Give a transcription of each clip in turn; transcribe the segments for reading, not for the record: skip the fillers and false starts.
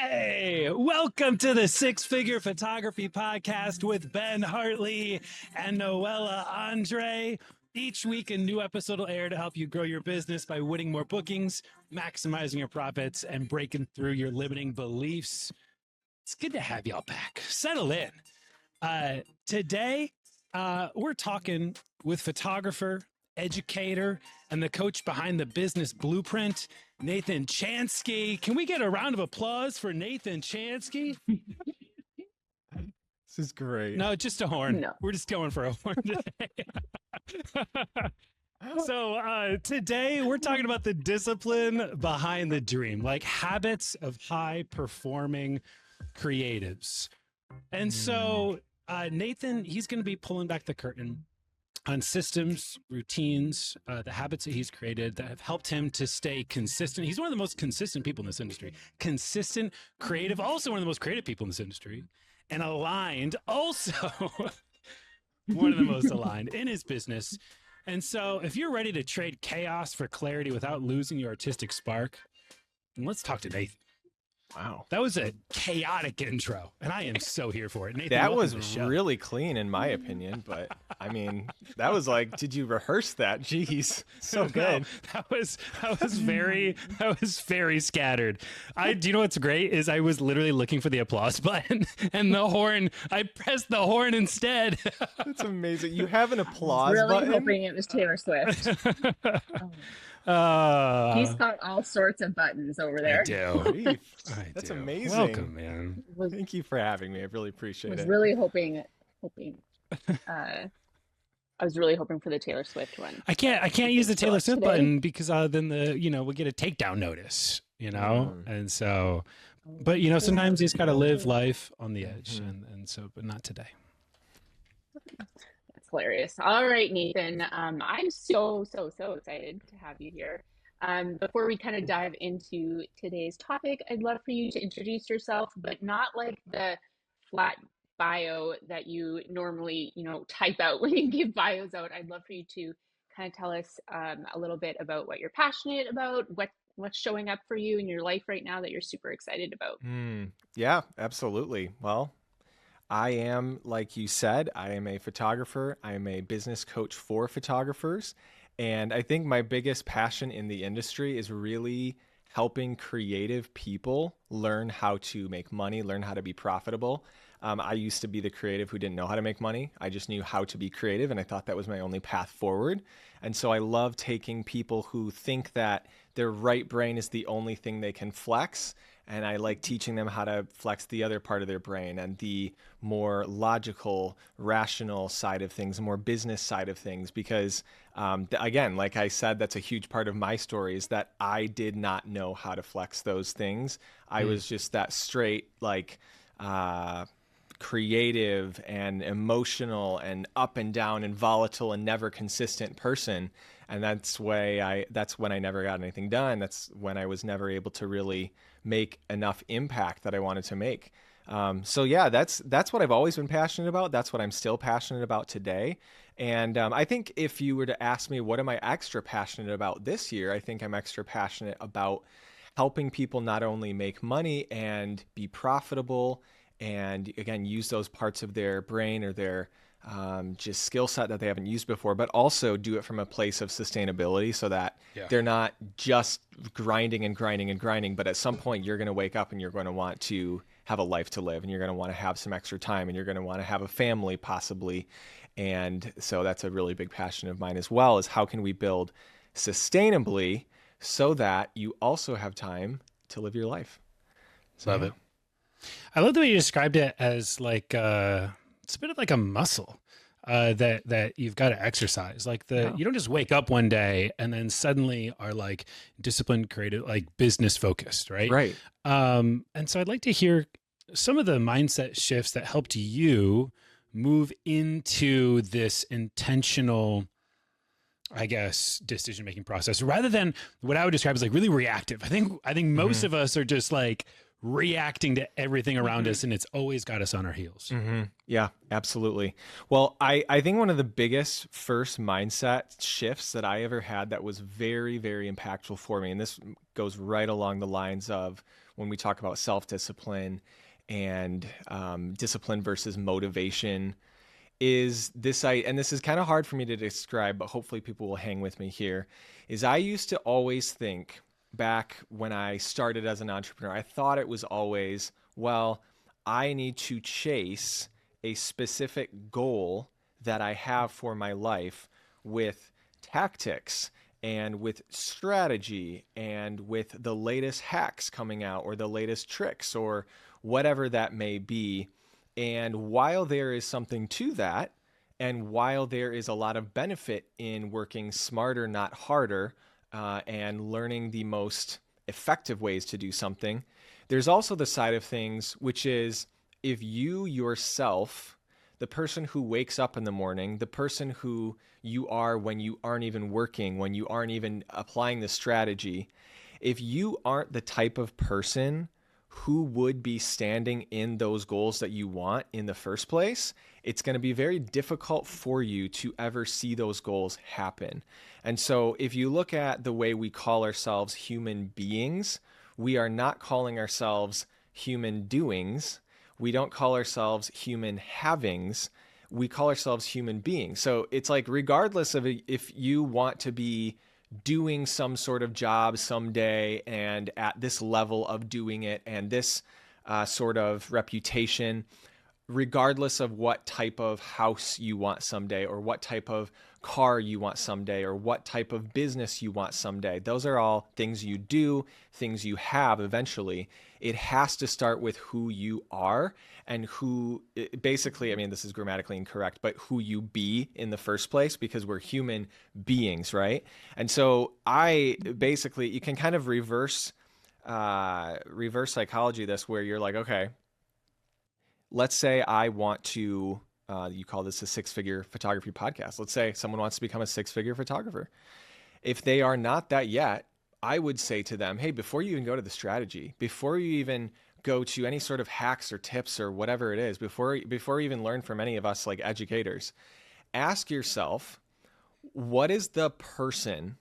Hey, welcome to the Six Figure Photography Podcast with Ben Hartley and Noella Andre. Each week, a new episode will air to help you grow your business by winning more bookings, maximizing your profits, and breaking through your limiting beliefs. It's good to have y'all back. Settle in. Today, we're talking with photographer, educator, and the coach behind the business blueprint, Nathan Chanski. Can we get a round of applause for Nathan Chanski? This is great. No, just a horn. No. We're just going for a horn today. So today we're talking about the discipline behind the dream, like habits of high performing creatives. And so Nathan, he's going to be pulling back the curtain on systems, routines, the habits that he's created that have helped him to stay consistent. He's one of the most consistent people in this industry. Consistent, creative, also one of the most creative people in this industry. And aligned, also one of the most aligned in his business. And so if you're ready to trade chaos for clarity without losing your artistic spark, let's talk to Nathan. Wow. That was a chaotic intro, and I am so here for it. Nathan, That welcome was to the show. really clean in my opinion, but I mean, that was like, did you rehearse that? Jeez, so good. No, that was very scattered. Do you know what's great is I was literally looking for the applause button and the horn. I pressed the horn instead. That's amazing. You have an applause Really button? hoping it was Taylor Swift. He's got all sorts of buttons over there. I do. Grief. I That's do. amazing. Welcome, man. Thank you for having me. I really appreciate Was it. really hoping. I was really hoping for the Taylor Swift one. I can't use the Taylor Swift Today? button because then we'll get a takedown notice, and so, but sometimes you just got to live life on the edge, and so, but not today. That's hilarious. All right, Nathan. I'm so excited to have you here. Before we kind of dive into today's topic, I'd love for you to introduce yourself, but not like the flat bio that you normally, type out when you give bios out. I'd love for you to kind of tell us a little bit about what you're passionate about, what's showing up for you in your life right now that you're super excited about. Yeah, absolutely. Well, I am, like you said, I am a photographer. I am a business coach for photographers. And I think my biggest passion in the industry is really helping creative people learn how to make money, learn how to be profitable. I used to be the creative who didn't know how to make money. I just knew how to be creative, and I thought that was my only path forward. And so I love taking people who think that their right brain is the only thing they can flex, and I like teaching them how to flex the other part of their brain and the more logical, rational side of things, the more business side of things. Because again, like I said, that's a huge part of my story is that I did not know how to flex those things. I was just that straight, like, creative and emotional and up and down and volatile and never consistent person. And that's when I never got anything done. That's when I was never able to really make enough impact that I wanted to make. So yeah, that's what I've always been passionate about. That's what I'm still passionate about today. And I think if you were to ask me, what am I extra passionate about this year? I think I'm extra passionate about helping people not only make money and be profitable and, again, use those parts of their brain or their just skill set that they haven't used before, but also do it from a place of sustainability so that they're not just grinding and grinding and grinding, but at some point you're going to wake up and you're going to want to have a life to live and you're going to want to have some extra time and you're going to want to have a family possibly. And so that's a really big passion of mine as well, is how can we build sustainably so that you also have time to live your life. So, Love it. I love the way you described it as like it's a bit of like a muscle that you've got to exercise. Like you don't just wake up one day and then suddenly are like disciplined, creative, like business focused, right? Right. And so I'd like to hear some of the mindset shifts that helped you move into this intentional, I guess, decision-making process rather than what I would describe as like really reactive. I think most of us are just like reacting to everything around us, and it's always got us on our heels. Yeah, absolutely. Well, I think one of the biggest first mindset shifts that I ever had that was very, very impactful for me, and this goes right along the lines of when we talk about self-discipline and discipline versus motivation is this, and this is kind of hard for me to describe, but hopefully people will hang with me here, is I used to always think back when I started as an entrepreneur, I thought it was always, well, I need to chase a specific goal that I have for my life with tactics and with strategy and with the latest hacks coming out or the latest tricks or whatever that may be. And while there is something to that, and while there is a lot of benefit in working smarter, not harder, and learning the most effective ways to do something, there's also the side of things, which is if you yourself, the person who wakes up in the morning, the person who you are when you aren't even working, when you aren't even applying the strategy, if you aren't the type of person who would be standing in those goals that you want in the first place, it's going to be very difficult for you to ever see those goals happen. And so if you look at the way we call ourselves human beings, we are not calling ourselves human doings. We don't call ourselves human havings. We call ourselves human beings. So it's like, regardless of if you want to be doing some sort of job someday and at this level of doing it and this sort of reputation, regardless of what type of house you want someday or what type of car you want someday or what type of business you want someday, those are all things you do, things you have eventually. It has to start with who you are and who, basically, I mean, this is grammatically incorrect, but who you be in the first place, because we're human beings, right? And so you can kind of reverse psychology this, where you're like, okay, let's say I want to, you call this a six-figure photography podcast. Let's say someone wants to become a six-figure photographer. If they are not that yet, I would say to them, hey, before you even go to the strategy, before you even go to any sort of hacks or tips or whatever it is, before you even learn from any of us like educators, ask yourself, what is the person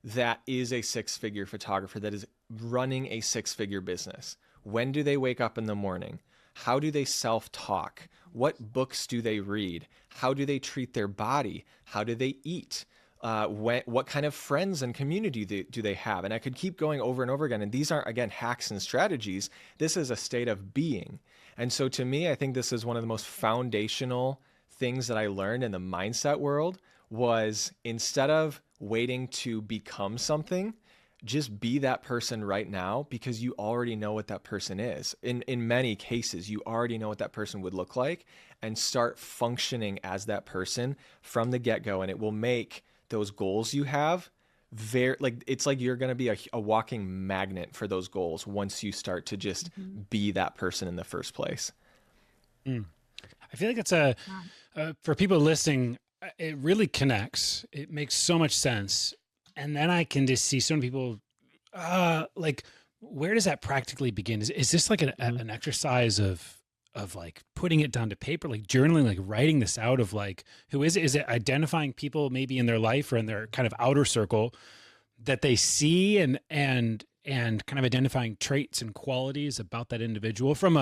that is a six-figure photographer that is running a six-figure business? When do they wake up in the morning? How do they self-talk? What books do they read? How do they treat their body? How do they eat? What kind of friends and community do they have? And I could keep going over and over again. And these aren't, again, hacks and strategies. This is a state of being. And so to me, I think this is one of the most foundational things that I learned in the mindset world was, instead of waiting to become something, just be that person right now, because you already know what that person is. In many cases, you already know what that person would look like, and start functioning as that person from the get-go. And it will make those goals you have it's like you're going to be a walking magnet for those goals once you start to just be that person in the first place. I feel like it's for people listening, it really connects. It makes so much sense. And then I can just see so many people, like, where does that practically begin? Is this like an exercise of like putting it down to paper, like journaling, like writing this out of like, who is it? Is it identifying people maybe in their life or in their kind of outer circle that they see and kind of identifying traits and qualities about that individual from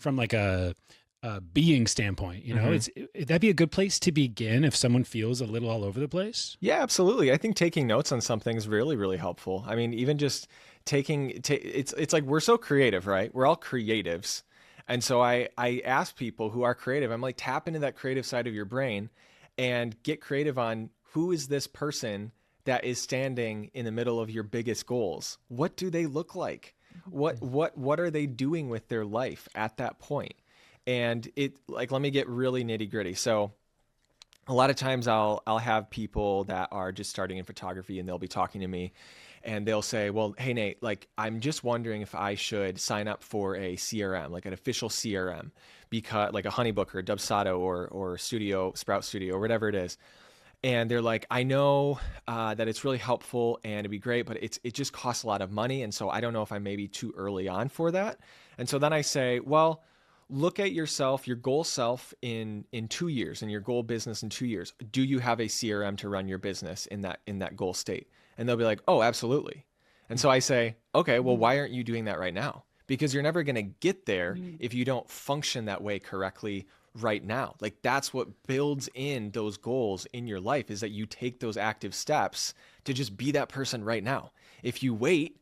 like a being standpoint, you know? That'd be a good place to begin if someone feels a little all over the place. Yeah, absolutely. I think taking notes on something is really, really helpful. I mean, even just it's like, we're so creative, right? We're all creatives. And so I ask people who are creative, I'm like, tap into that creative side of your brain and get creative on, who is this person that is standing in the middle of your biggest goals? What do they look like? What are they doing with their life at that point? And let me get really nitty gritty. So a lot of times I'll have people that are just starting in photography, and they'll be talking to me, and they'll say, well, hey, Nate, like, I'm just wondering if I should sign up for a CRM, like an official CRM, because like a Honeybook or a Dubsado or Sprout Studio or whatever it is. And they're like, I know that it's really helpful and it'd be great, but it just costs a lot of money. And so I don't know if I'm maybe too early on for that. And so then I say, well, look at yourself, your goal self in 2 years, and your goal business in 2 years. Do you have a CRM to run your business in that goal state? And they'll be like, oh, absolutely. And so I say, okay, well, why aren't you doing that right now? because you're never going to get there Mm. if you don't function that way correctly right now. Like that's what builds in those goals in your life, is that you take those active steps to just be that person right now. If you wait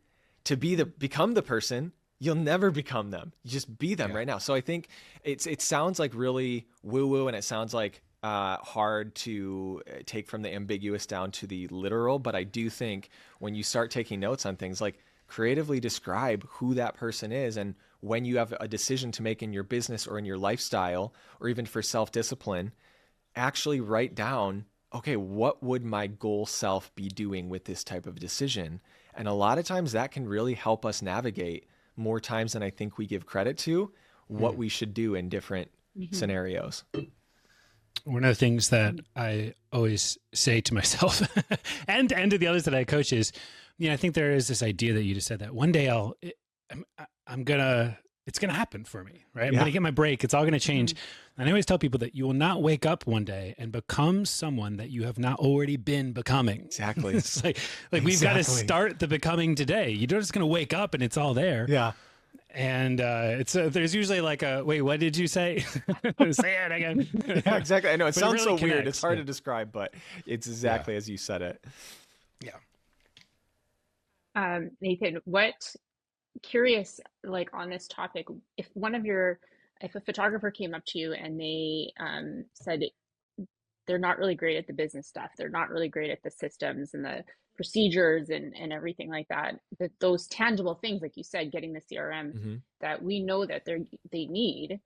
to become the person, you'll never become them. You just be them right now. So I think it sounds like really woo-woo, and it sounds like hard to take from the ambiguous down to the literal. But I do think when you start taking notes on things, like creatively describe who that person is, and when you have a decision to make in your business or in your lifestyle, or even for self-discipline, actually write down, okay, what would my goal self be doing with this type of decision? And a lot of times that can really help us navigate, more times than I think we give credit to, what we should do in different scenarios. One of the things that I always say to myself and to the others that I coach is, I think there is this idea that you just said that one day it's going to happen for me, right? I'm going to get my break. It's all going to change. And I always tell people that you will not wake up one day and become someone that you have not already been becoming. Exactly. It's like we've got to start the becoming today. You're just going to wake up and it's all there. Yeah. And there's usually like wait, what did you say? Say it again. Yeah, exactly. I know it sounds really so weird. connects. It's hard to describe, but it's exactly as you said it. Yeah. Nathan, curious, like on this topic, if a photographer came up to you and they said they're not really great at the business stuff, they're not really great at the systems and the procedures and everything like that, but those tangible things, like you said, getting the CRM that we know that they need,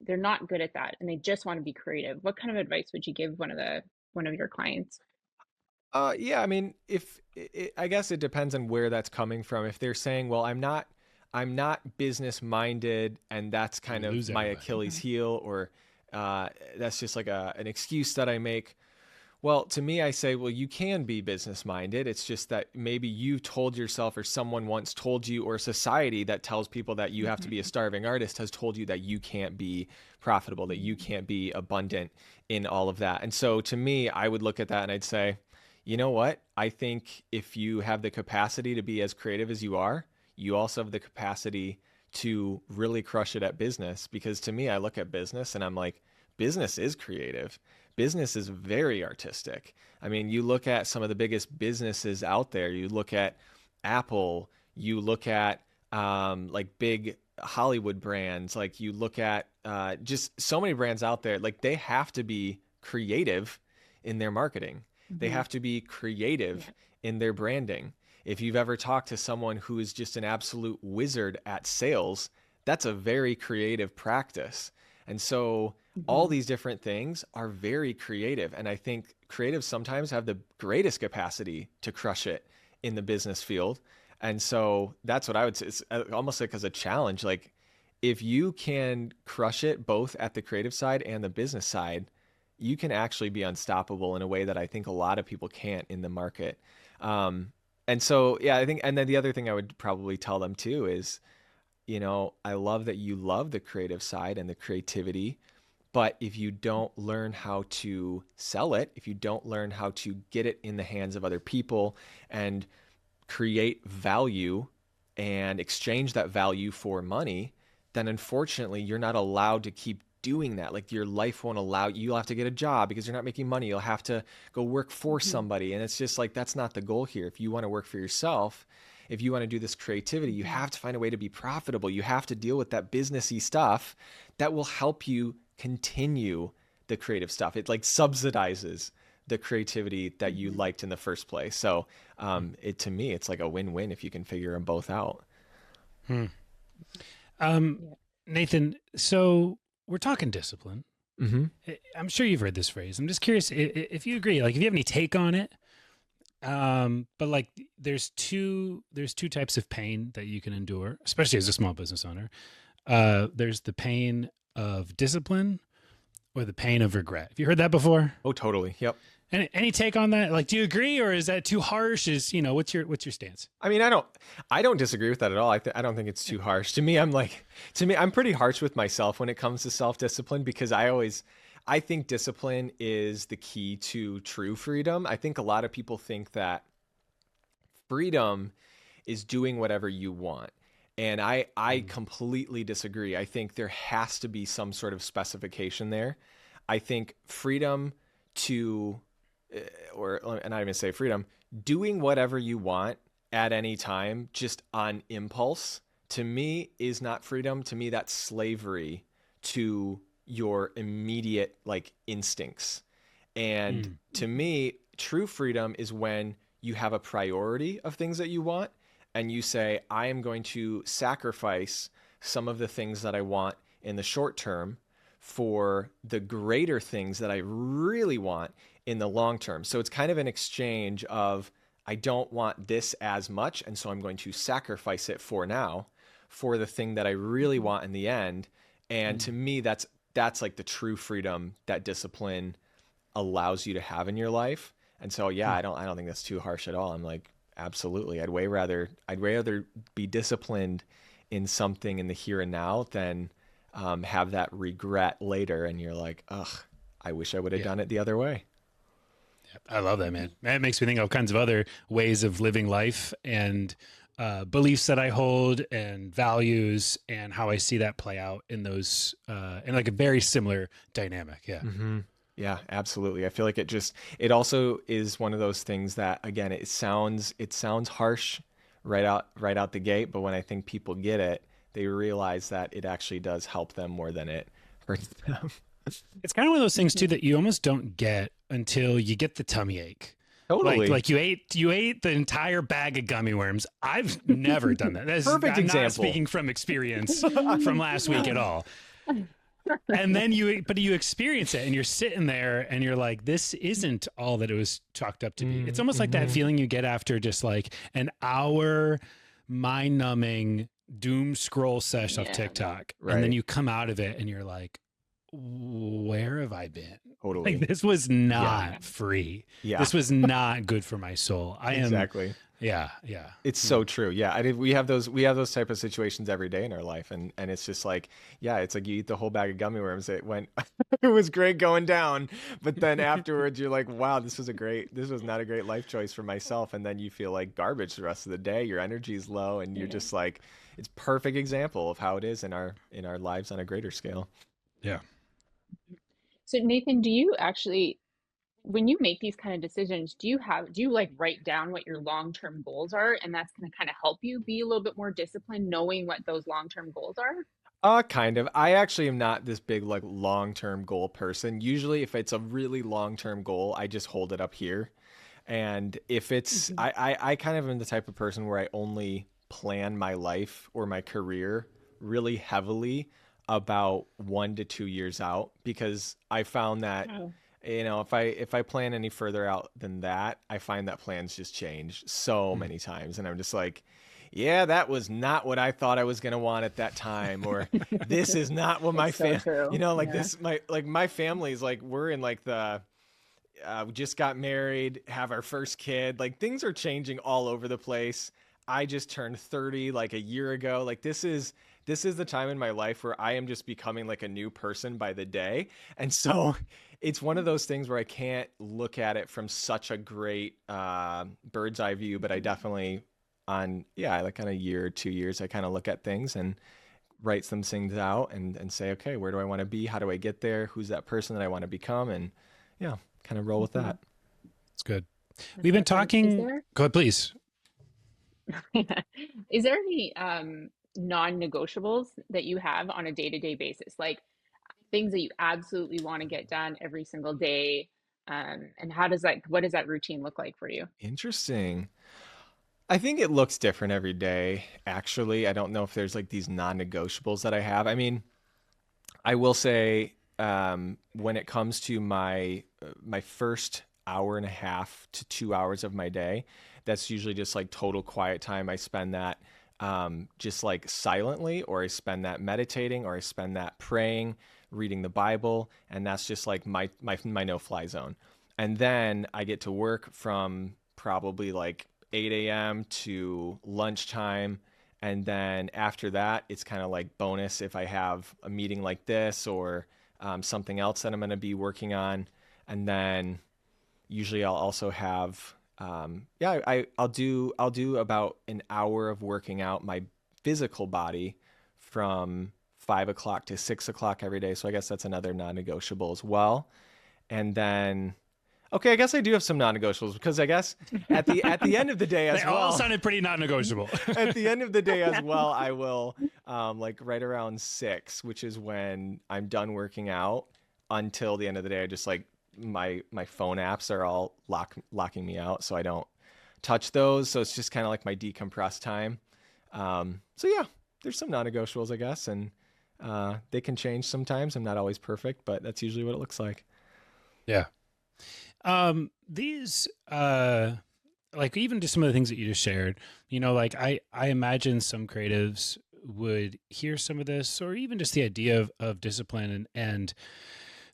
they're not good at that and they just want to be creative, what kind of advice would you give one of your clients? Yeah, I mean, I guess it depends on where that's coming from. If they're saying, well, I'm not business minded, and that's kind of my Achilles heel, or that's just like an excuse that I make. Well, to me, I say, well, you can be business minded. It's just that maybe you told yourself, or someone once told you, or society that tells people that you have to be a starving artist has told you that you can't be profitable, that you can't be abundant in all of that. And so to me, I would look at that and I'd say, you know what? I think if you have the capacity to be as creative as you are, you also have the capacity to really crush it at business. Because to me, I look at business and I'm like, business is creative. Business is very artistic. I mean, you look at some of the biggest businesses out there. You look at Apple, you look at like big Hollywood brands, like you look at just so many brands out there, like they have to be creative in their marketing. They have to be creative in their branding. If you've ever talked to someone who is just an absolute wizard at sales, that's a very creative practice. And so all these different things are very creative. And I think creatives sometimes have the greatest capacity to crush it in the business field. And so that's what I would say. It's almost like as a challenge, like if you can crush it both at the creative side and the business side, you can actually be unstoppable in a way that I think a lot of people can't in the market. And so, yeah, I think, and then the other thing I would probably tell them too is, I love that you love the creative side and the creativity, but if you don't learn how to sell it, if you don't learn how to get it in the hands of other people and create value and exchange that value for money, then unfortunately you're not allowed to keep doing that. Like your life won't allow you. You'll have to get a job because you're not making money. You'll have to go work for somebody. And it's just like, that's not the goal here. If you want to work for yourself, if you want to do this creativity, you have to find a way to be profitable. You have to deal with that businessy stuff that will help you continue the creative stuff. It like subsidizes the creativity that you liked in the first place. So to me, it's like a win-win if you can figure them both out. Nathan, so we're talking discipline. Mm-hmm. I'm sure you've heard this phrase. I'm just curious if you agree, like if you have any take on it. But like there's two types of pain that you can endure, especially as a small business owner. There's the pain of discipline or the pain of regret. Have you heard that before? Oh, totally. Yep. Any take on that? Like, do you agree, or is that too harsh? What's your stance? I mean, I don't disagree with that at all. I don't think it's too harsh. To me, I'm pretty harsh with myself when it comes to self-discipline, because I think discipline is the key to true freedom. I think a lot of people think that freedom is doing whatever you want. And I completely disagree. I think there has to be some sort of specification there. I think freedom to, and not even say freedom, doing whatever you want at any time, just on impulse, to me is not freedom. To me, that's slavery to your immediate like instincts. And to me, true freedom is when you have a priority of things that you want and you say, I am going to sacrifice some of the things that I want in the short term for the greater things that I really want in the long term. So it's kind of an exchange of, I don't want this as much, and so I'm going to sacrifice it for now for the thing that I really want in the end. And to me, that's like the true freedom that discipline allows you to have in your life. And so, yeah, I don't think that's too harsh at all. I'm like, absolutely. I'd way rather be disciplined in something in the here and now than have that regret later. And you're like, ugh, I wish I would have done it the other way. I love that, man. That makes me think of all kinds of other ways of living life and beliefs that I hold and values and how I see that play out in those, in like a very similar dynamic. Yeah. Mm-hmm. Yeah, absolutely. I feel like it also is one of those things that, again, it sounds harsh right out the gate, but when I think people get it, they realize that it actually does help them more than it hurts them. It's kind of one of those things too that you almost don't get until you get the tummy ache. Totally. Like you ate the entire bag of gummy worms. I've never done that. Perfect I'm example. Not speaking from experience from last week at all. And then you experience it and you're sitting there and you're like, this isn't all that it was chalked up to be. It's almost like that feeling you get after just like an hour mind numbing doom scroll sesh of TikTok. Right. And then you come out of it and you're like, where have I been? Totally. Like, this was not free. Yeah. This was not good for my soul. Exactly. Yeah. It's so true. Yeah. We have those type of situations every day in our life. And it's just like, yeah, it's like you eat the whole bag of gummy worms. It was great going down. But then afterwards you're like, wow, this was not a great life choice for myself. And then you feel like garbage the rest of the day. Your energy is low and you're just like, it's perfect example of how it is in our lives on a greater scale. Yeah. So Nathan, do you actually, when you make these kind of decisions, do you like write down what your long-term goals are, and that's going to kind of help you be a little bit more disciplined, knowing what those long-term goals are? Kind of. I actually am not this big like long-term goal person. Usually if it's a really long-term goal, I just hold it up here. And if it's, I kind of am the type of person where I only plan my life or my career really heavily about 1 to 2 years out, because I found that, if I plan any further out than that, I find that plans just change so many times. And I'm just like, yeah, that was not what I thought I was going to want at that time. Or this is not what my family, my family's like, we're in like we just got married, have our first kid, like things are changing all over the place. I just turned 30 like a year ago. Like this is the time in my life where I am just becoming like a new person by the day. And so it's one of those things where I can't look at it from such a great bird's eye view, but I definitely like on a year or 2 years, I kind of look at things and write some things out and say, okay, where do I want to be? How do I get there? Who's that person that I want to become? And kind of roll with that. It's good. We've been talking. Go ahead, please. Is there any non-negotiables that you have on a day-to-day basis, like things that you absolutely want to get done every single day? And what does that routine look like for you? Interesting. I think it looks different every day. Actually, I don't know if there's like these non-negotiables that I have. I mean, I will say when it comes to my first hour and a half to 2 hours of my day, that's usually just like total quiet time. I spend that just like silently, or I spend that meditating, or I spend that praying, reading the Bible, and that's just like my no-fly zone. And then I get to work from probably like 8 a.m. to lunchtime. And then after that, it's kind of like bonus if I have a meeting like this or something else that I'm going to be working on. And then usually I'll also have, I'll do about an hour of working out. My physical body from 5 o'clock to 6 o'clock every day. So I guess that's another non-negotiable as well. And then, okay, I guess I do have some non-negotiables, because I guess at the end of the day as They well, all sounded pretty non-negotiable. at the end of the day as well, I will like right around 6, which is when I'm done working out, until the end of the day. I just like my phone apps are all locking me out, so I don't touch those. So it's just kind of like my decompress time. So yeah, there's some non-negotiables, I guess, and they can change sometimes. I'm not always perfect, but that's usually what it looks like. Yeah. These, like even just some of the things that you just shared, you know, like I imagine some creatives would hear some of this, or even just the idea of discipline, and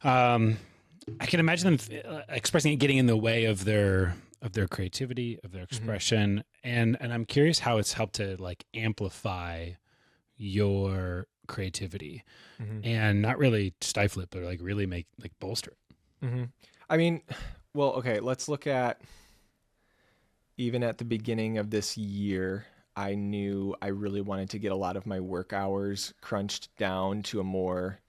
I can imagine them expressing it getting in the way of their creativity, of their expression. And I'm curious how it's helped to like amplify your creativity and not really stifle it, but like really make like bolster it. I mean, well, okay, let's look at, even at the beginning of this year, I knew I really wanted to get a lot of my work hours crunched down to a more,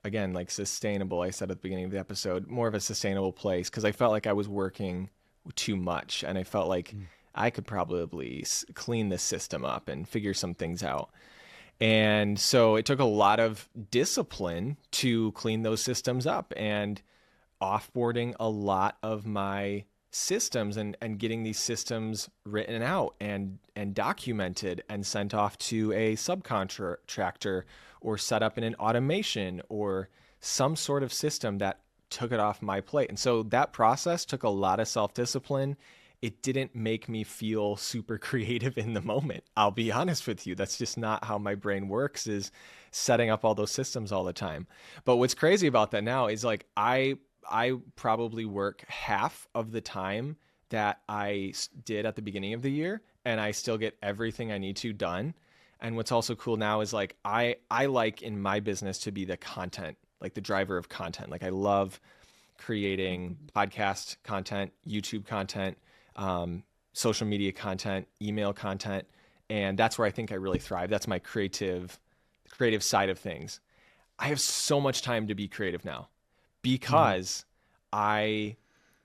again, like sustainable, I said at the beginning of the episode, more of a sustainable place, because I felt like I was working too much, and I felt like I could probably clean this system up and figure some things out. And so it took a lot of discipline to clean those systems up, and offboarding a lot of my systems and getting these systems written out and documented and sent off to a subcontractor, or set up in an automation or some sort of system that took it off my plate. And so that process took a lot of self-discipline. It didn't make me feel super creative in the moment. I'll be honest with you. That's just not how my brain works, is setting up all those systems all the time. But what's crazy about that now is like, I probably work half of the time that I did at the beginning of the year, and I still get everything I need to done. And what's also cool now is like, I like in my business to be the content, like the driver of content. Like I love creating podcast content, YouTube content, social media content, email content. And that's where I think I really thrive. That's my creative side of things. I have so much time to be creative now, because I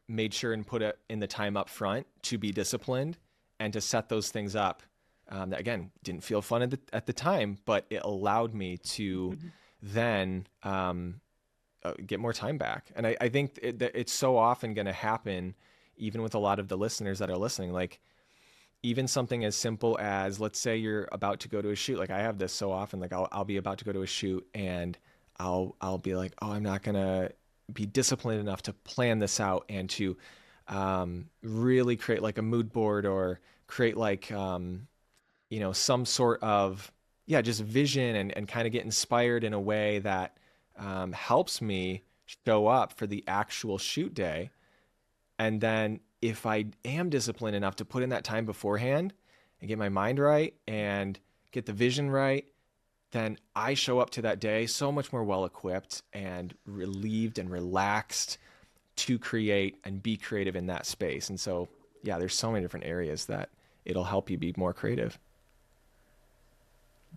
made sure and put it in the time up front to be disciplined and to set those things up. That again, didn't feel fun at the time, but it allowed me to then get more time back. And I think it's so often going to happen, even with a lot of the listeners that are listening, like even something as simple as, let's say you're about to go to a shoot. Like I have this so often, like I'll be about to go to a shoot, and I'll be like, oh, I'm not going to be disciplined enough to plan this out and to really create like a mood board, or create like, some sort of, just vision, and kind of get inspired in a way that helps me show up for the actual shoot day. And then if I am disciplined enough to put in that time beforehand and get my mind right and get the vision right, then I show up to that day so much more well-equipped and relieved and relaxed to create and be creative in that space. And so, yeah, there's so many different areas that it'll help you be more creative.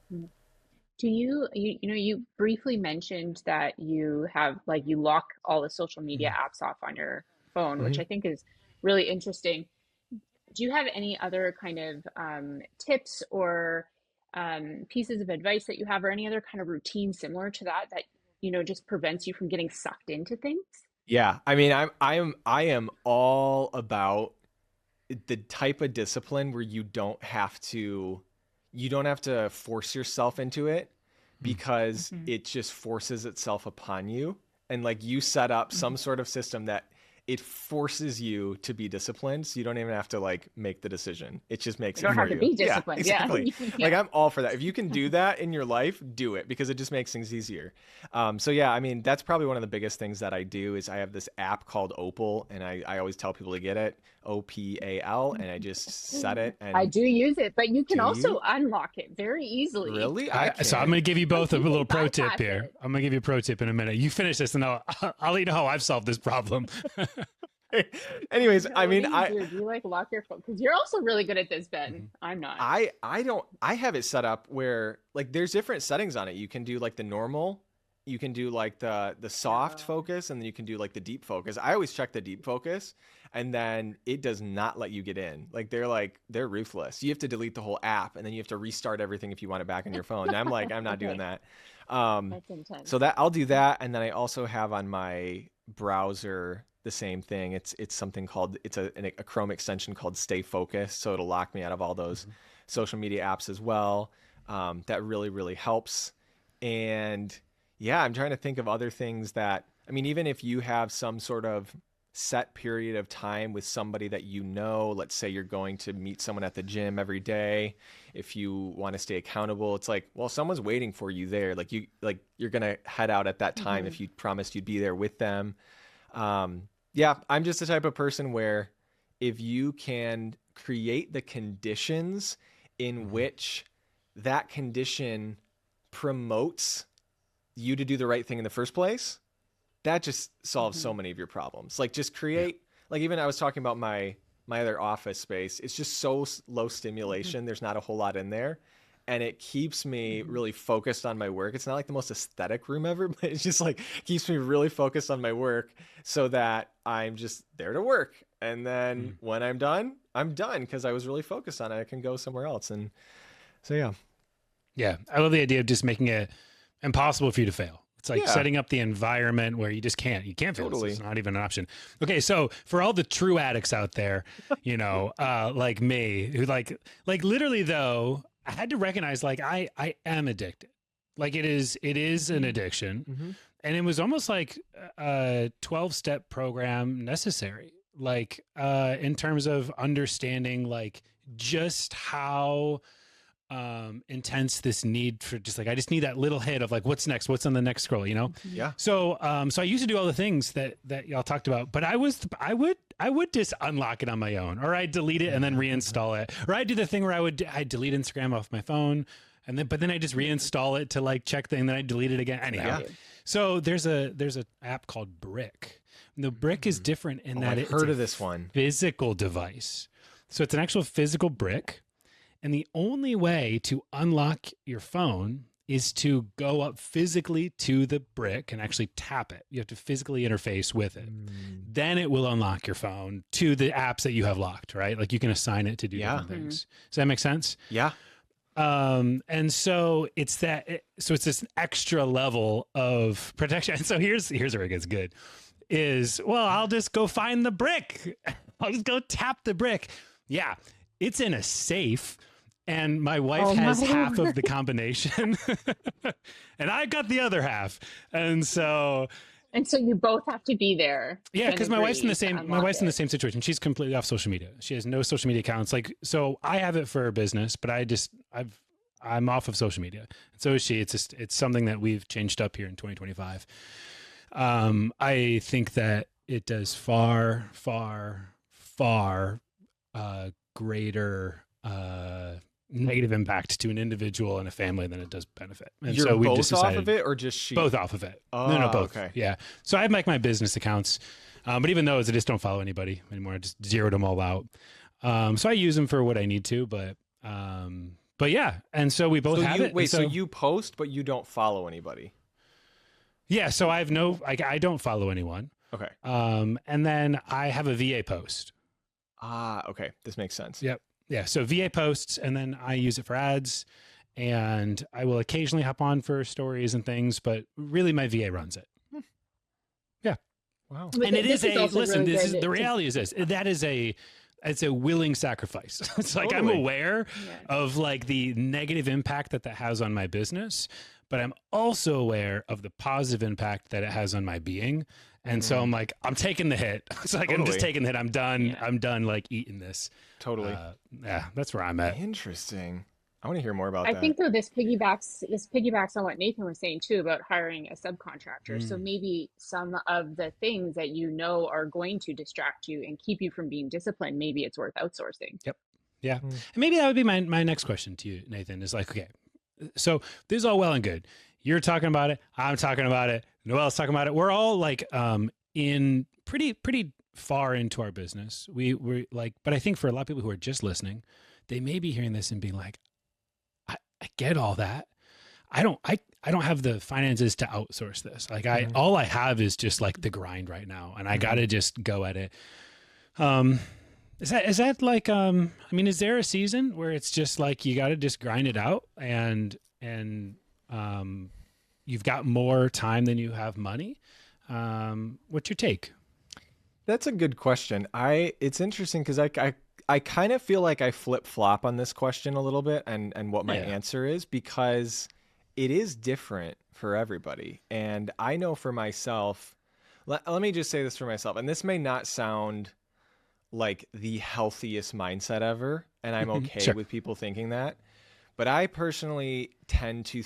Do you briefly mentioned that you have, like, you lock all the social media apps off on your phone, which I think is really interesting. Do you have any other kind of tips or pieces of advice that you have, or any other kind of routine similar to that just prevents you from getting sucked into things? Yeah, I mean, I am all about the type of discipline where you don't have to force yourself into it, because it just forces itself upon you. And like, you set up some sort of system that it forces you to be disciplined, so you don't even have to like make the decision. It just makes it for you. You don't have to be disciplined. Yeah, exactly. Yeah. Like, I'm all for that. If you can do that in your life, do it, because it just makes things easier. So yeah, I mean, that's probably one of the biggest things that I do is I have this app called Opal, and I always tell people to get it, OPAL, and I just set it. And I do use it, but you can also unlock it very easily. Really? So I'm going to give you both a little pro tip here. I'm going to give you a pro tip in a minute. You finish this, and I'll let you know how I've solved this problem. Anyways, I What mean, do you do? Do you like lock your phone? Because you're also really good at this, Ben. I'm not. I don't, I have it set up where like there's different settings on it. You can do like the normal, you can do like the soft focus, and then you can do like the deep focus. I always check the deep focus, and then it does not let you get in. Like they're ruthless. You have to delete the whole app, and then you have to restart everything if you want it back on your phone. And I'm like, I'm not doing that. That's intense. So that I'll do that, and then I also have on my browser the same thing. It's something called, it's a Chrome extension called StayFocusd, so it'll lock me out of all those social media apps as well. That really, really helps. And yeah, I'm trying to think of other things that, I mean, even if you have some sort of set period of time with somebody that you know, let's say you're going to meet someone at the gym every day, if you want to stay accountable, it's like, well, someone's waiting for you there. Like you're going to head out at that time if you promised you'd be there with them. Yeah, I'm just the type of person where if you can create the conditions in which that condition promotes you to do the right thing in the first place, that just solves so many of your problems. Like just create, like even I was talking about my other office space. It's just so low stimulation. There's not a whole lot in there. And it keeps me really focused on my work. It's not like the most aesthetic room ever, but it's just like keeps me really focused on my work so that I'm just there to work. And then when I'm done because I was really focused on it. I can go somewhere else. And so, yeah. Yeah. I love the idea of just making it impossible for you to fail. It's like setting up the environment where you can't fail. Totally. It's not even an option. Okay. So for all the true addicts out there, you know, like me, who like literally though, I had to recognize like I am addicted. Like it is an addiction. And it was almost like a 12-step program necessary. Like in terms of understanding like just how intense this need for just like, I just need that little hit of like, what's next? What's on the next scroll, you know? Yeah. So, so I used to do all the things that y'all talked about, but I would just unlock it on my own, or I'd delete it and then reinstall it. Or I'd do the thing where I'd delete Instagram off my phone but then I just reinstall it to like check thing. Then I delete it again. Anyhow. So there's a app called Brick. And the Brick is different in that I've heard of this one. Physical device. So it's an actual physical brick. And the only way to unlock your phone is to go up physically to the brick and actually tap it. You have to physically interface with it. Then it will unlock your phone to the apps that you have locked, right? Like you can assign it to do different things. Does that make sense? Yeah. And so it's this extra level of protection. And so here's where it gets good is, well, I'll just go find the brick. I'll just go tap the brick. Yeah. It's in a safe. And my wife has half of the combination and I got the other half. And so you both have to be there. Yeah. Cause my wife's in the same situation. She's completely off social media. She has no social media accounts. Like, so I have it for her business, but I'm off of social media. And so is she. It's something that we've changed up here in 2025. I think that it does far, far, far, greater, negative impact to an individual and a family than it does benefit. And You're so we both just decided off of it, or just she? Both off of it. Oh, No, both. Okay. Yeah. So I have like my business accounts, but even those I just don't follow anybody anymore. I just zeroed them all out. So I use them for what I need to, but yeah. And so we both have it. Wait, so you post, but you don't follow anybody? Yeah. So I don't follow anyone. Okay. And then I have a VA post. Okay. This makes sense. Yep. Yeah. So VA posts, and then I use it for ads, and I will occasionally hop on for stories and things, but really my VA runs it. Yeah. Wow. And it is the reality is this, it's a willing sacrifice. It's like, I'm aware of like the negative impact that has on my business, but I'm also aware of the positive impact that it has on my being. And so I'm like, I'm taking the hit. It's like, I'm just taking the hit. I'm done. Yeah. I'm done like eating this. Totally. Yeah, that's where I'm at. Interesting. I want to hear more about that. I think though this piggybacks on what Nathan was saying too about hiring a subcontractor. So maybe some of the things that you know are going to distract you and keep you from being disciplined, maybe it's worth outsourcing. Yep. Yeah. And maybe that would be my next question to you, Nathan, is like, okay, so this is all well and good. You're talking about it. I'm talking about it. Noelle's talking about it. We're all like in pretty far into our business. We're like, but I think for a lot of people who are just listening, they may be hearing this and being like, I get all that. I don't have the finances to outsource this. Like all I have is just like the grind right now, and I got to just go at it. Is that like, I mean, is there a season where it's just like, you got to just grind it out and you've got more time than you have money? What's your take? That's a good question. It's interesting because I kind of feel like I flip flop on this question a little bit and what my answer is, because it is different for everybody. And I know for myself, let me just say this for myself, and this may not sound like the healthiest mindset ever, and I'm okay with people thinking that, but I personally tend to,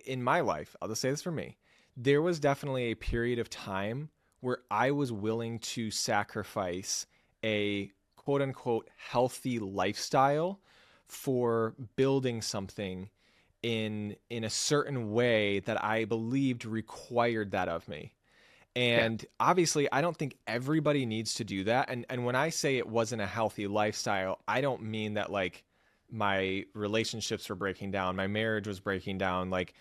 in my life, I'll just say this for me, there was definitely a period of time where I was willing to sacrifice a quote unquote healthy lifestyle for building something in a certain way that I believed required that of me. And obviously I don't think everybody needs to do that. And when I say it wasn't a healthy lifestyle, I don't mean that like my relationships were breaking down, my marriage was breaking down, like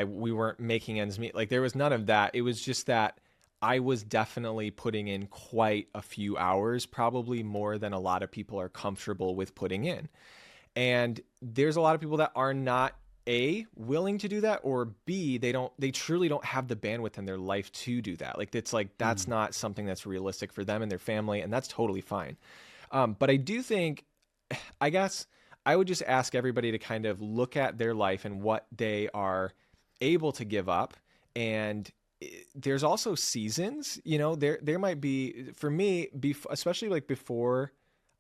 we weren't making ends meet. Like there was none of that. It was just that I was definitely putting in quite a few hours, probably more than a lot of people are comfortable with putting in. And there's a lot of people that are not A, willing to do that, or B, they truly don't have the bandwidth in their life to do that. Like it's like, that's not something that's realistic for them and their family. And that's totally fine. But I do think, I guess I would just ask everybody to kind of look at their life and what they are able to give up. And there's also seasons, you know, there might be, for me, especially like before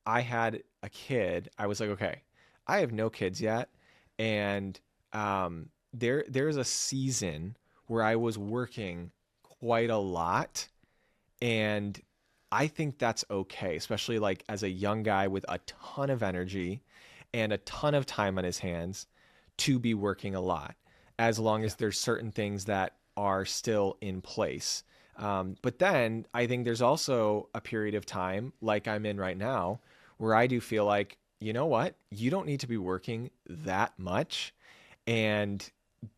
I had a kid, I was like, okay, I have no kids yet. And there's a season where I was working quite a lot, and I think that's okay, especially like as a young guy with a ton of energy and a ton of time on his hands to be working a lot, as long as there's certain things that are still in place. But then I think there's also a period of time like I'm in right now where I do feel like, you know what, you don't need to be working that much. And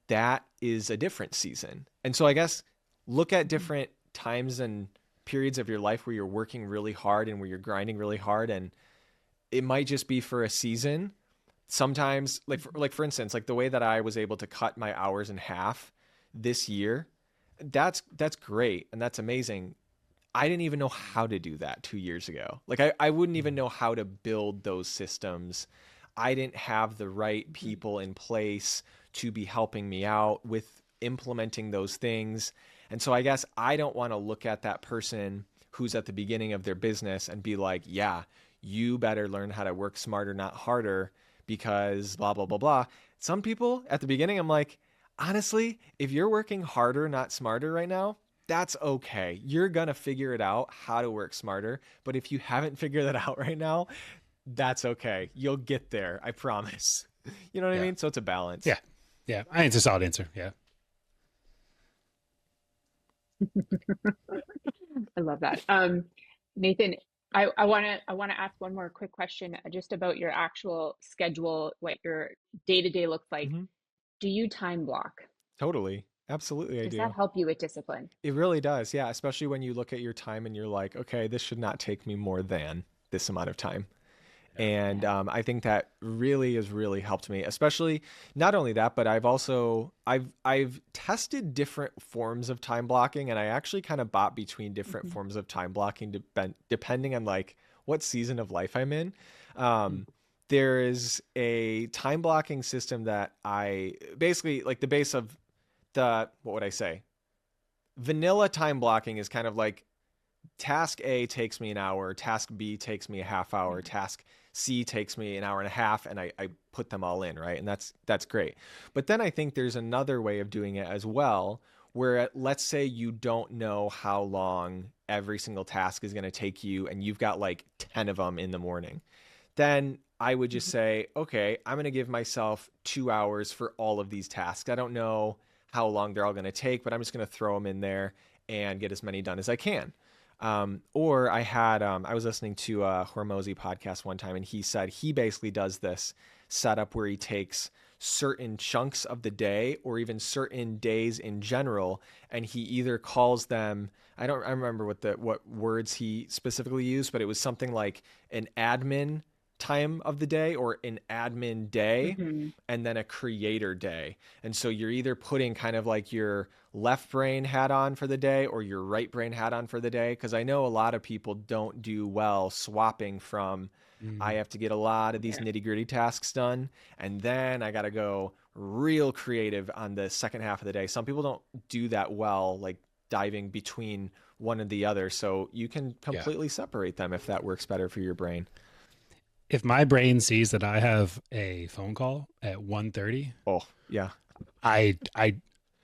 that is a different season. And so I guess look at different times and periods of your life where you're working really hard and where you're grinding really hard. And it might just be for a season. Sometimes like for instance, like the way that I was able to cut my hours in half this year, that's great. And that's amazing. I didn't even know how to do that 2 years ago. Like I wouldn't even know how to build those systems. I didn't have the right people in place to be helping me out with implementing those things. And so I guess I don't want to look at that person who's at the beginning of their business and be like, yeah, you better learn how to work smarter, not harder, because blah, blah, blah, blah. Some people at the beginning, I'm like, honestly, if you're working harder, not smarter right now, that's okay. You're going to figure it out how to work smarter. But if you haven't figured that out right now, that's okay. You'll get there. I promise. You know what I mean? So it's a balance. Yeah. Yeah. I think it's a solid answer. Yeah. I love that. Nathan, I want to ask one more quick question just about your actual schedule, what your day-to-day looks like. Do you time block? Totally. Absolutely, I do. Does that help you with discipline? It really does. Yeah. Especially when you look at your time and you're like, okay, this should not take me more than this amount of time. And I think that really has really helped me, especially not only that, but I've tested different forms of time blocking, and I actually kind of bought between different forms of time blocking depending on like what season of life I'm in. There is a time blocking system that I basically like the base of what would I say? Vanilla time blocking is kind of like task A takes me an hour, task B takes me a half hour, task C takes me an hour and a half, and I put them all in, right? And that's great. But then I think there's another way of doing it as well, where let's say you don't know how long every single task is going to take you, and you've got like 10 of them in the morning. Then I would just say, okay, I'm going to give myself 2 hours for all of these tasks. I don't know how long they're all going to take, but I'm just going to throw them in there and get as many done as I can. Or I was listening to a Hormozy podcast one time, and he said he basically does this setup where he takes certain chunks of the day or even certain days in general, and he either calls them, I remember what words he specifically used, but it was something like an admin time of the day or an admin day, and then a creator day. And so you're either putting kind of like your left brain hat on for the day or your right brain hat on for the day. Because I know a lot of people don't do well swapping from I have to get a lot of these nitty gritty tasks done, and then I got to go real creative on the second half of the day. Some people don't do that well, like diving between one and the other. So you can completely separate them if that works better for your brain. If my brain sees that I have a phone call at 1:30, oh yeah, I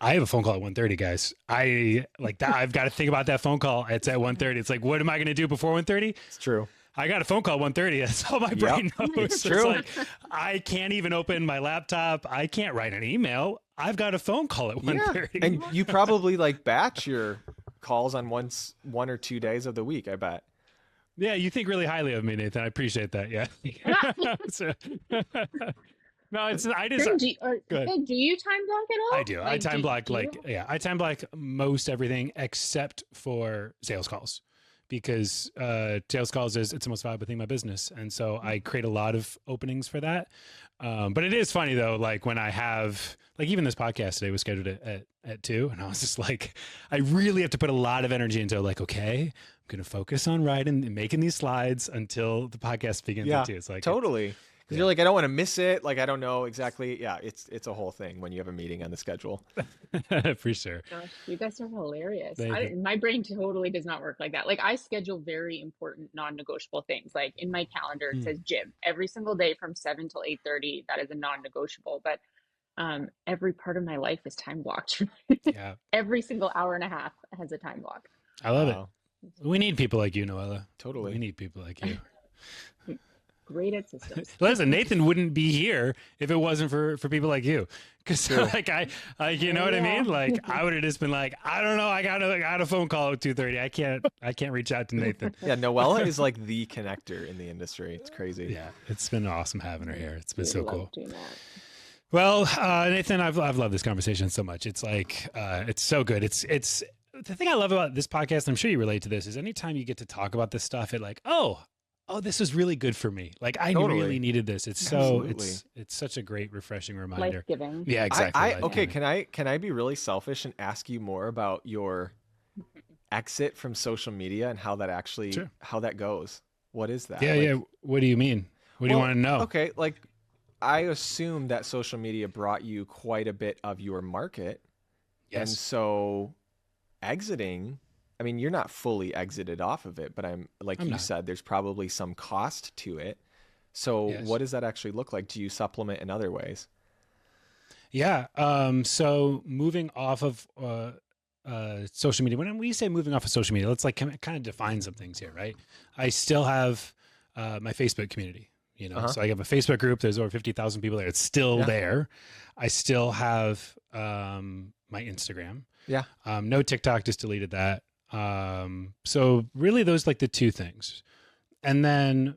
have a phone call at 1:30, guys. I like that. I've got to think about that phone call. It's at 1:30. It's like, what am I going to do before 1:30? It's true. I got a phone call at 1:30. That's all my brain knows. It's true. Like, I can't even open my laptop. I can't write an email. I've got a phone call at 1:30. And you probably like batch your calls on one or 2 days of the week, I bet. Yeah, you think really highly of me, Nathan. I appreciate that. Yeah. So, no, it's I just. Do you time block at all? I do. I time block I time block most everything except for sales calls, because sales calls it's the most valuable thing in my business, and so I create a lot of openings for that. But it is funny though, like when I have even this podcast today was scheduled at 2, and I was just like, I really have to put a lot of energy into okay, I'm going to focus on writing and making these slides until the podcast begins at 2. It's like totally. Because you're like, I don't want to miss it. Like, I don't know exactly. Yeah, it's a whole thing when you have a meeting on the schedule. For sure. Gosh, you guys are hilarious. My brain totally does not work like that. Like, I schedule very important non-negotiable things. Like in my calendar, it says gym every single day from 7 till 8:30. That is a non-negotiable. But every part of my life is time blocked. Yeah. Every single hour and a half has a time block. I love it. We need people like you, Noella. Totally. We need people like you. Great at systems. Listen, Nathan wouldn't be here if it wasn't for people like you. Because you know what I mean? Like, I would have just been like, I don't know, I got a phone call at 2:30. I can't reach out to Nathan. Yeah, Noella is like the connector in the industry. It's crazy. Yeah, it's been awesome having her here. It's been so cool. Doing that. Well, Nathan, I've loved this conversation so much. It's like it's so good. It's the thing I love about this podcast, I'm sure you relate to this, is anytime you get to talk about this stuff, it like, oh, this is really good for me. Like, I really needed this. It's so it's such a great, refreshing reminder. Life-giving. Yeah, exactly. Okay, can I be really selfish and ask you more about your exit from social media and how that actually how that goes? What is that? Yeah. What do you mean? What do you want to know? Okay, like I assume that social media brought you quite a bit of your market. Yes. And so exiting, I mean, you're not fully exited off of it, but I'm you said, there's probably some cost to it. So what does that actually look like? Do you supplement in other ways? Yeah. So moving off of social media, when we say moving off of social media, let's kind of define some things here, right? I still have my Facebook community. So I have a Facebook group. There's over 50,000 people there. It's still there. I still have my Instagram. Yeah. No TikTok, just deleted that. So really those like the two things. And then,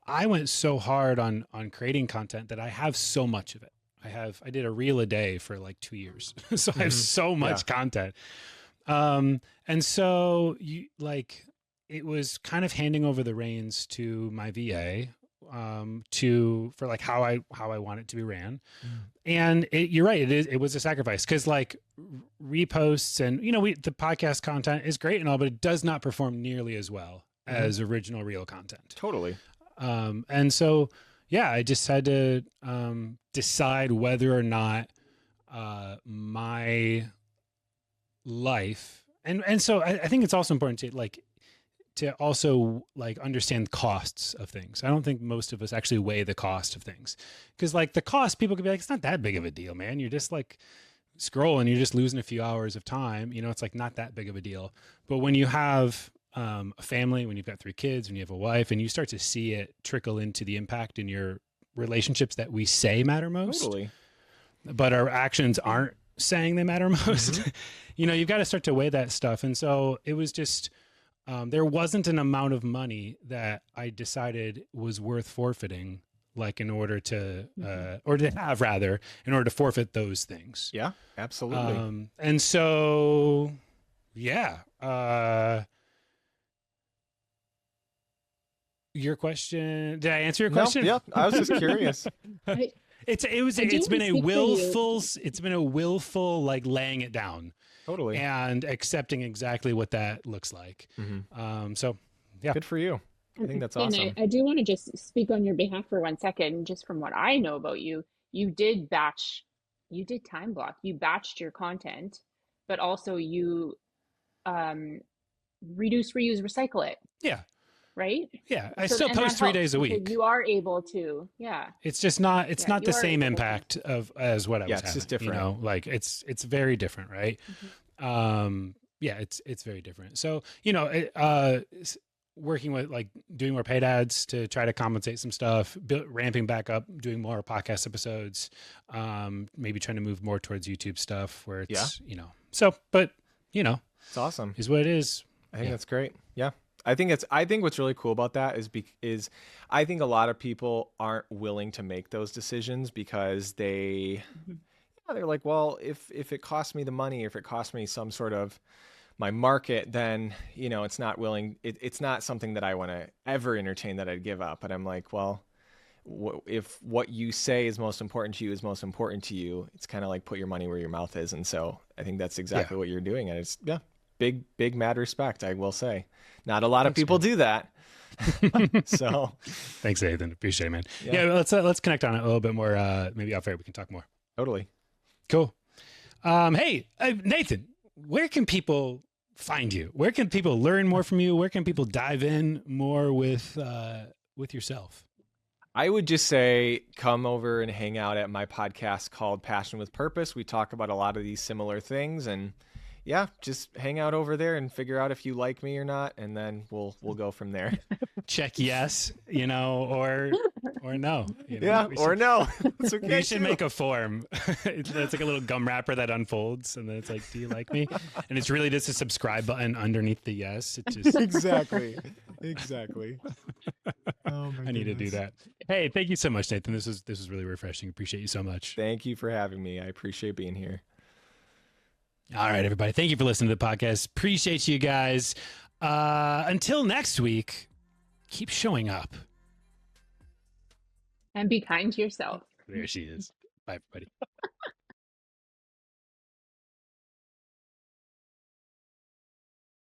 I went so hard on creating content that I have so much of it. I did a reel a day for like 2 years. So I have so much content. And so it was kind of handing over the reins to my VA, for like how I want it to be ran. And you're right. It was a sacrifice, because like reposts and, the podcast content is great and all, but it does not perform nearly as well as original real content. Totally. And so, I just had to, decide whether or not, my life, and so I think it's also important to also understand costs of things. I don't think most of us actually weigh the cost of things, because the cost, people could be like, it's not that big of a deal, man. You're just scrolling, you're just losing a few hours of time. It's not that big of a deal. But when you have a family, when you've got 3 kids, when you have a wife, and you start to see it trickle into the impact in your relationships that we say matter most, but our actions aren't saying they matter most, you've got to start to weigh that stuff. And so it was just, there wasn't an amount of money that I decided was worth forfeiting, like in order to, or to have rather, in order to forfeit those things. Yeah, absolutely. And so, yeah. Your question, did I answer your question? No, yeah, I was just curious. It's been a willful like laying it down Totally. and accepting exactly what that looks like. So yeah. Good for you. I think that's And awesome. I do want to just speak on your behalf for 1 second. Just from what I know about you, you did time block, you batched your content, but also you reduce, reuse, recycle it. Yeah. Right? Yeah. I still post 3 days a week. You are able to, yeah. It's just not, it's not the same impact as what I was having. It's just different. You know, like it's very different, right? Yeah, it's very different. So, you know, working with like doing more paid ads to try to compensate some stuff, ramping back up, doing more podcast episodes, maybe trying to move more towards YouTube stuff where it's, you know, so, but you know, it's awesome. Is what it is. I think that's great. Yeah. I think what's really cool about that is I think a lot of people aren't willing to make those decisions because they're like, well, if it costs me the money, if it costs me some sort of my market, then, you know, it's not something that I want to ever entertain that I'd give up. But I'm like, well, if what you say is most important to you is most important to you, it's kind of like put your money where your mouth is. And so I think that's exactly what you're doing. And it's, big mad respect, I will say. Not a lot of people do that. So thanks, Nathan. Appreciate it, man. Yeah, let's connect on it a little bit more. Maybe off air we can talk more. Totally. Cool. Hey, Nathan, where can people find you? Where can people learn more from you? Where can people dive in more with yourself? I would just say come over and hang out at my podcast called Passion with Purpose. We talk about a lot of these similar things, and yeah, just hang out over there and figure out if you like me or not, and then we'll go from there. Check yes, you know, or no. You know? Yeah, or no. It's okay. You should make a form. It's like a little gum wrapper that unfolds, and then it's like, "Do you like me?" And it's really just a subscribe button underneath the yes. It just exactly. Oh my I need to do that. Hey, thank you so much, Nathan. This was really refreshing. Appreciate you so much. Thank you for having me. I appreciate being here. All right, everybody. Thank you for listening to the podcast. Appreciate you guys. Until next week, keep showing up. And be kind to yourself. There she is. Bye, everybody.